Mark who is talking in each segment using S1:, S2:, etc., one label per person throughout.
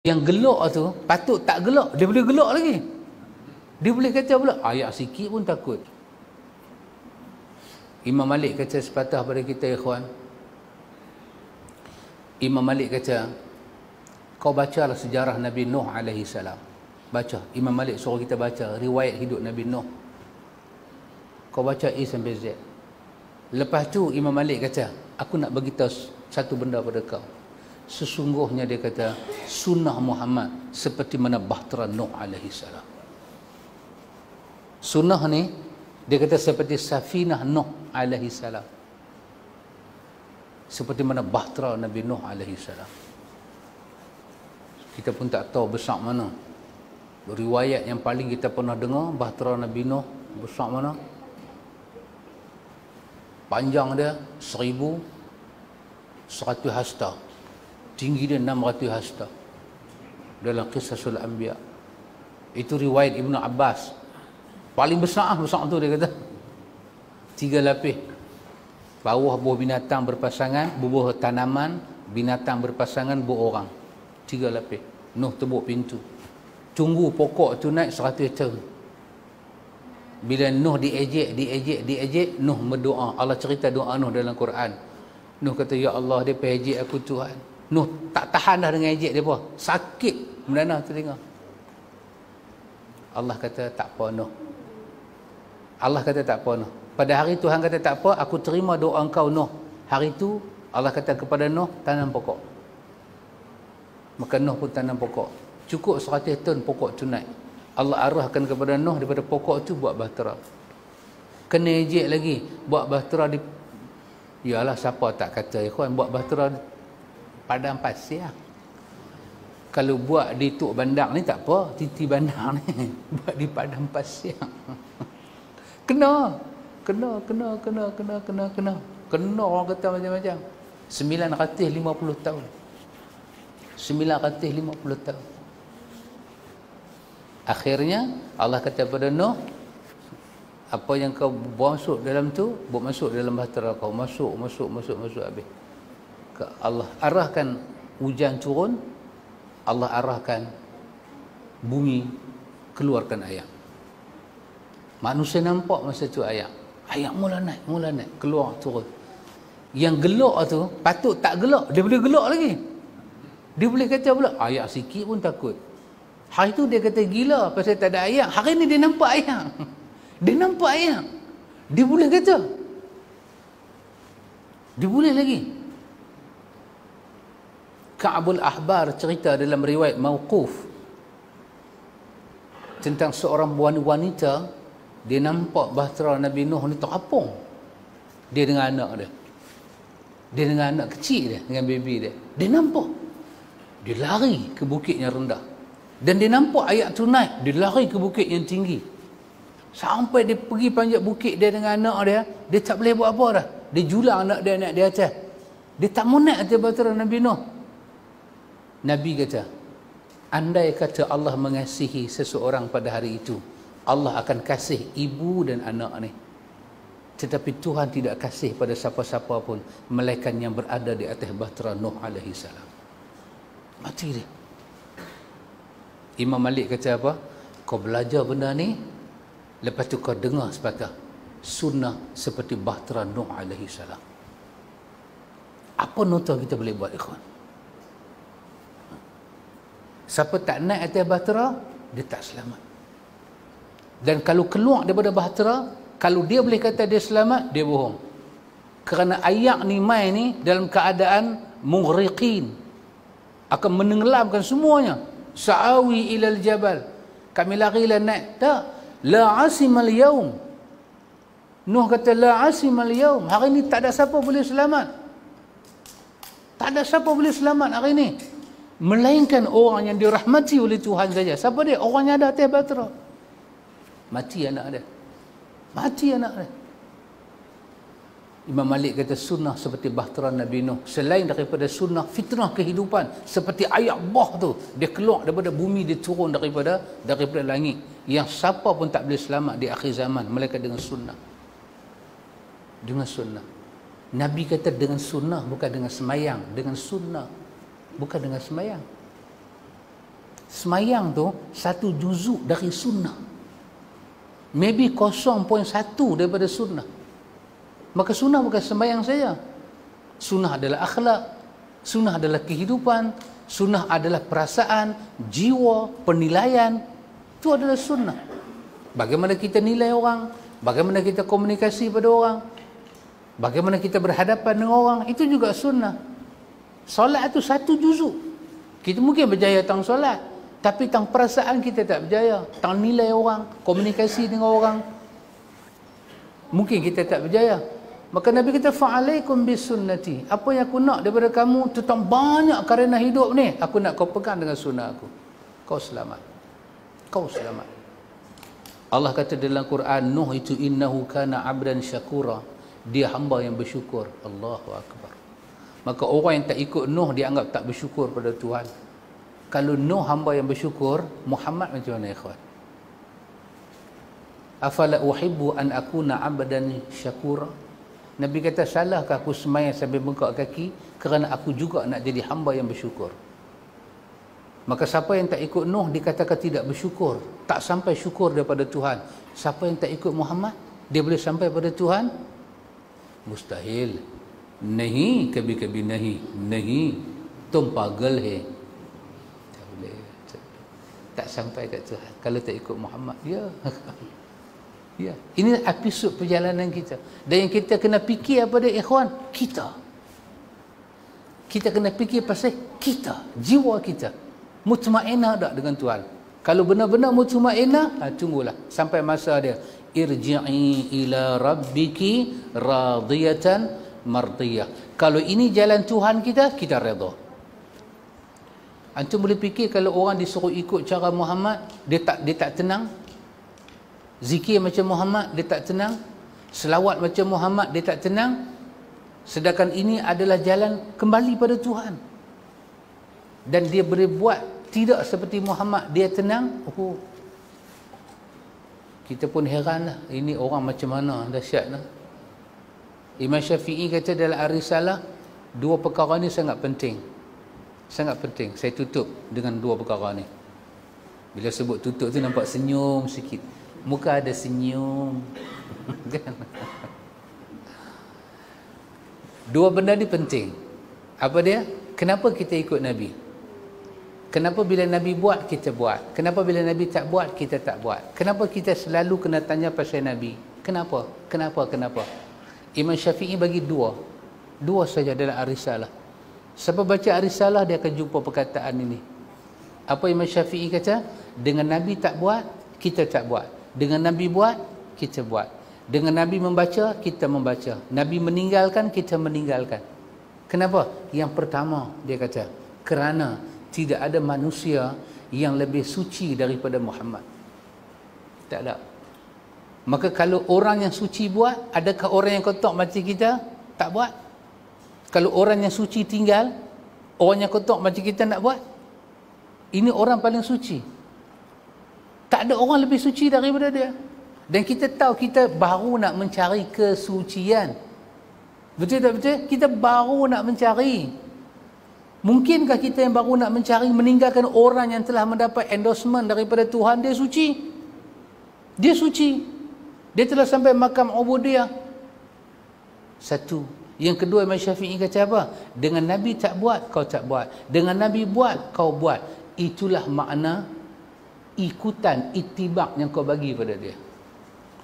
S1: Yang gelak tu patut tak gelak, dia boleh gelak lagi. Dia boleh kata pula ayat sikit pun takut. Imam Malik kata sepatah pada kita, ikhwan. Imam Malik kata, kau bacalah sejarah Nabi Nuh alaihi salam. Baca. Imam Malik suruh kita baca riwayat hidup Nabi Nuh. Kau baca A sampai Z. Lepas tu Imam Malik kata, aku nak beritahu satu benda pada kau. Sesungguhnya dia kata, sunnah Muhammad seperti mana bahtera Nuh alaihi salam. Sunnah ni dia kata seperti safinah Nuh alaihi salam. Seperti mana bahtera Nabi Nuh alaihi salam. Kita pun tak tahu besar mana. Riwayat yang paling kita pernah dengar, bahtera Nabi Nuh besar mana? Panjang dia 1,100 hasta. Tinggi dia 600 hasta. Dalam Qisasul Anbiya. Itu riwayat Ibnu Abbas. Paling besar tu dia kata. 3 lapis. Bawah buah binatang berpasangan, buah tanaman, binatang berpasangan, buah orang. 3 lapis. Nuh tebuk pintu. Tunggu pokok tu naik 100 tahun. Bila Nuh diejek, Nuh berdoa. Allah cerita doa Nuh dalam Quran. Nuh kata, ya Allah, dia ejek aku Tuhan. Nuh tak tahan dah dengan ejek dia apa. Sakit mendanah telinga. Allah kata tak apa Nuh. Allah kata tak apa Nuh. Pada hari Tuhan kata tak apa, aku terima doa engkau Nuh. Hari itu Allah kata kepada Nuh, tanam pokok. Maka Nuh pun tanam pokok. Cukup 100 tahun pokok tu naik. Allah arahkan kepada Nuh daripada pokok tu buat bahtera. Kena ejek lagi, buat bahtera di... Yalah, siapa tak kata ikhwan buat bahtera padang pasir. Kalau buat di Tuk Bandar ni tak apa, Titi Bandar ni buat di padang pasir. Kena orang kata macam-macam. 950 tahun. 950 tahun. Akhirnya Allah kata pada Nuh, apa yang kau buang masuk dalam tu, buat masuk dalam bahtera kau. Masuk habis. Allah arahkan hujan turun, Allah arahkan bumi keluarkan air. Manusia nampak masa tu air mula naik, keluar turun. Yang gelak tu patut tak gelak, dia boleh gelak lagi. Dia boleh kata pula air sikit pun takut. Hari tu dia kata gila pasal tak ada air. Hari ni dia nampak air. Dia nampak air. Dia boleh kata. Dia boleh lagi. Ka'bul Ahbar cerita dalam riwayat mauquf tentang seorang wanita, dia nampak bahtera Nabi Nuh ni terapung. Dia dengan anak dia. Dia dengan anak kecil dia, dengan baby dia. Dia nampak. Dia lari ke bukit yang rendah. Dan dia nampak ayat tu naik, dia lari ke bukit yang tinggi. Sampai dia pergi panjat bukit dia dengan anak dia, dia tak boleh buat apa dah. Dia julang anak dia naik di atas. Dia tak mau naik atas bahtera Nabi Nuh. Nabi kata, andai kata Allah mengasihi seseorang pada hari itu, Allah akan kasih ibu dan anak ni. Tetapi Tuhan tidak kasih pada siapa-siapa pun, melainkan yang berada di atas bahtera Nuh alaihi salam. Mati dia. Imam Malik kata apa? Kau belajar benda ni, lepas tu kau dengar sepatah sunnah seperti bahtera Nuh alaihi salam. Apa nota kita boleh buat, ikhwan? Siapa tak naik atas bahtera, dia tak selamat. Dan kalau keluar daripada bahtera, kalau dia boleh kata dia selamat, dia bohong. Kerana ayak ni mai ni dalam keadaan mughriqin, akan menenggelamkan semuanya. Sa'awi ilal jabal, kami larilah naik. Tak, la asimal yaum. Nuh kata la asimal yaum, hari ni tak ada siapa boleh selamat. Tak ada siapa boleh selamat hari ni, melainkan orang yang dirahmati oleh Tuhan saja. Siapa dia? Orang yang ada atas bahtera. Mati anak dia. Mati anak dia. Imam Malik kata sunnah seperti bahtera Nabi Nuh. Selain daripada sunnah fitnah kehidupan, seperti ayat bah tu, dia keluar daripada bumi, dia turun daripada langit. Yang siapa pun tak boleh selamat di akhir zaman, melainkan dengan sunnah. Dengan sunnah. Nabi kata dengan sunnah, bukan dengan semayang. Dengan sunnah, bukan dengan semayang. Semayang tu satu juzuk dari sunnah. Maybe 0.1 daripada sunnah. Maka sunnah bukan sembahyang saja. Sunnah adalah akhlak, sunnah adalah kehidupan, sunnah adalah perasaan, jiwa, penilaian. Itu adalah sunnah. Bagaimana kita nilai orang, bagaimana kita komunikasi pada orang, bagaimana kita berhadapan dengan orang, itu juga sunnah. Solat itu satu juzuk. Kita mungkin berjaya tang solat, tapi tang perasaan kita tak berjaya. Tang nilai orang, komunikasi dengan orang, mungkin kita tak berjaya. Maka Nabi kata, fa'alaikum bisunnati. Apa yang aku nak daripada kamu tentang banyak kerana hidup ni, aku nak kau pegang dengan sunnah aku. Kau selamat. Kau selamat. Allah kata dalam Quran, Nuh itu innahu kana abdan syakura. Dia hamba yang bersyukur. Allahu Akbar. Maka orang yang tak ikut Nuh dianggap tak bersyukur pada Tuhan. Kalau Nuh hamba yang bersyukur, Muhammad macam mana ikhwan? Afala uhibbu an akuna abdan syakura. Nabi kata, salahkah aku sembahyang sambil bengkak kaki kerana aku juga nak jadi hamba yang bersyukur. Maka siapa yang tak ikut Nuh dikatakan tidak bersyukur, tak sampai syukur daripada Tuhan. Siapa yang tak ikut Muhammad, dia boleh sampai pada Tuhan? Mustahil. Nahi kabi-kabi nahi. Nahi tum pagal hai. Tak boleh. Tak sampai kat Tuhan kalau tak ikut Muhammad. Ya. Ya. Ini episod perjalanan kita. Dan yang kita kena fikir apa dia ikhwan? Kita. Kita kena fikir pasal kita, jiwa kita. Mutmainah tak dengan Tuhan? Kalau benar-benar mutmainah, tunggulah sampai masa dia. Irji'i ila rabbiki radiyatan mardiyah. Kalau ini jalan Tuhan kita, kita redha. Antum boleh fikir kalau orang disuruh ikut cara Muhammad, dia tak tenang. Zikir macam Muhammad, dia tak tenang. Selawat macam Muhammad, dia tak tenang. Sedangkan ini adalah jalan kembali pada Tuhan. Dan dia boleh buat tidak seperti Muhammad, dia tenang. Oh, kita pun heran lah. Ini orang macam mana, dahsyat lah. Imam Syafi'i kata dalam Ar-Risalah, dua perkara ni sangat penting. Sangat penting. Saya tutup dengan dua perkara ni. Bila sebut tutup tu nampak senyum sikit. Muka ada senyum. Kan? Dua benda ni penting. Apa dia? Kenapa kita ikut Nabi? Kenapa bila Nabi buat, kita buat? Kenapa bila Nabi tak buat, kita tak buat? Kenapa kita selalu kena tanya pasal Nabi? Kenapa? Kenapa? Kenapa? Imam Syafi'i bagi dua saja dalam Ar-Risalah. Siapa baca Ar-Risalah, dia akan jumpa perkataan ini. Apa Imam Syafi'i kata? Dengan Nabi tak buat, kita tak buat. Dengan Nabi buat, kita buat. Dengan Nabi membaca, kita membaca. Nabi meninggalkan, kita meninggalkan. Kenapa? Yang pertama, dia kata, kerana tidak ada manusia yang lebih suci daripada Muhammad. Tak ada. Maka kalau orang yang suci buat, adakah orang yang kotor macam kita tak buat? Kalau orang yang suci tinggal, orang yang kotor macam kita nak buat? Ini orang paling suci. Tak ada orang lebih suci daripada dia. Dan kita tahu kita baru nak mencari kesucian. Betul tak betul? Kita baru nak mencari. Mungkinkah kita yang baru nak mencari meninggalkan orang yang telah mendapat endorsement daripada Tuhan, dia suci? Dia suci. Dia telah sampai makam ubudiyah. Satu. Yang kedua, Imam Syafi'i kata apa? Dengan Nabi tak buat, kau tak buat. Dengan Nabi buat, kau buat. Itulah makna ikutan, itibak yang kau bagi pada dia.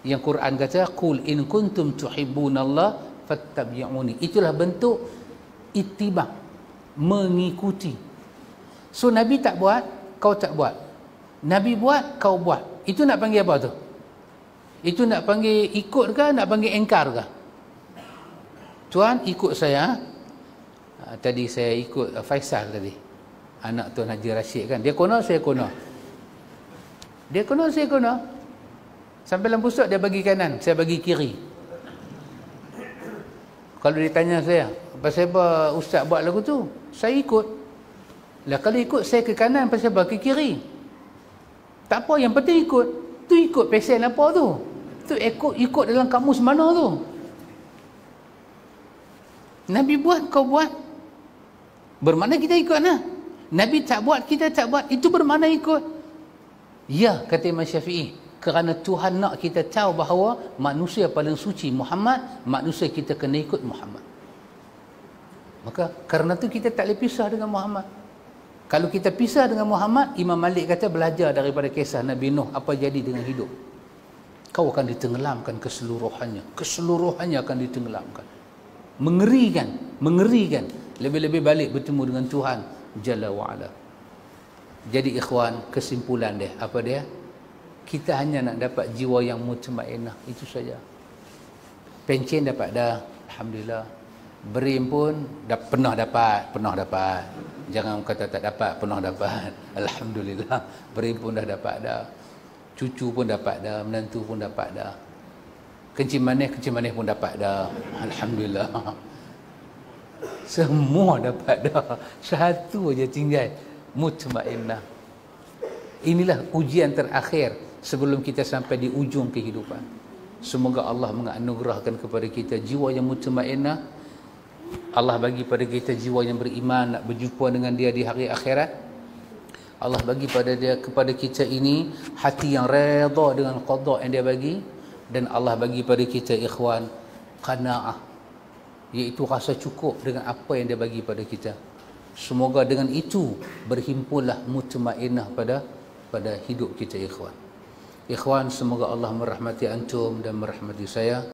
S1: Yang Quran kata, qul in kuntum tuhibbunallah fattabi'uni. Itulah bentuk itibak, mengikuti. So Nabi tak buat, kau tak buat. Nabi buat, kau buat. Itu nak panggil apa tu? Itu nak panggil ikut ke, nak panggil engkar ke? Tuan ikut saya. Tadi saya ikut Faisal tadi, anak Tuan Haji Rashid kan. Dia kono, saya kono. Dia kono, saya kono. Sampai lampu stop dia bagi kanan, saya bagi kiri. Kalau dia tanya saya, pasal apa ustaz buat lagu tu? Saya ikut. Lah kalau ikut saya ke kanan, pasal apa ke kiri? Tak apa, yang penting ikut. Tu ikut pesen apa tu? Tu ikut dalam kamus mana tu? Nabi buat, kau buat. Bermakna kita ikut lah. Nabi tak buat, kita tak buat, itu bermakna ikut? Ya, kata Imam Syafi'i, kerana Tuhan nak kita tahu bahawa manusia paling suci Muhammad, manusia kita kena ikut Muhammad. Maka kerana tu kita tak boleh pisah dengan Muhammad. Kalau kita pisah dengan Muhammad, Imam Malik kata belajar daripada kisah Nabi Nuh apa jadi dengan hidup. Kau akan ditenggelamkan keseluruhannya. Keseluruhannya akan ditenggelamkan. Mengerikan, mengerikan. Lebih-lebih balik bertemu dengan Tuhan Jalla wa'ala. Jadi ikhwan, kesimpulan dia, apa dia? Kita hanya nak dapat jiwa yang mutmainnah, itu saja. Pencen dapat dah, alhamdulillah. Berim pun dah pernah dapat. Jangan kata tak dapat, pernah dapat. Alhamdulillah. Berim pun dah dapat dah. Cucu pun dapat dah, menantu pun dapat dah. Kencing manis pun dapat dah. Alhamdulillah. Semua dapat dah. Satu aja tinggal, mutmainnah. Inilah ujian terakhir sebelum kita sampai di ujung kehidupan. Semoga Allah menganugerahkan kepada kita jiwa yang mutmainnah. Allah bagi pada kita jiwa yang beriman, nak berjumpa dengan dia di hari akhirat. Allah bagi kepada kita ini hati yang redha dengan qada yang dia bagi, dan Allah bagi pada kita ikhwan qanaah, iaitu rasa cukup dengan apa yang dia bagi pada kita. Semoga dengan itu berhimpunlah mutmainnah pada hidup kita ikhwan. Ikhwan, semoga Allah merahmati antum dan merahmati saya.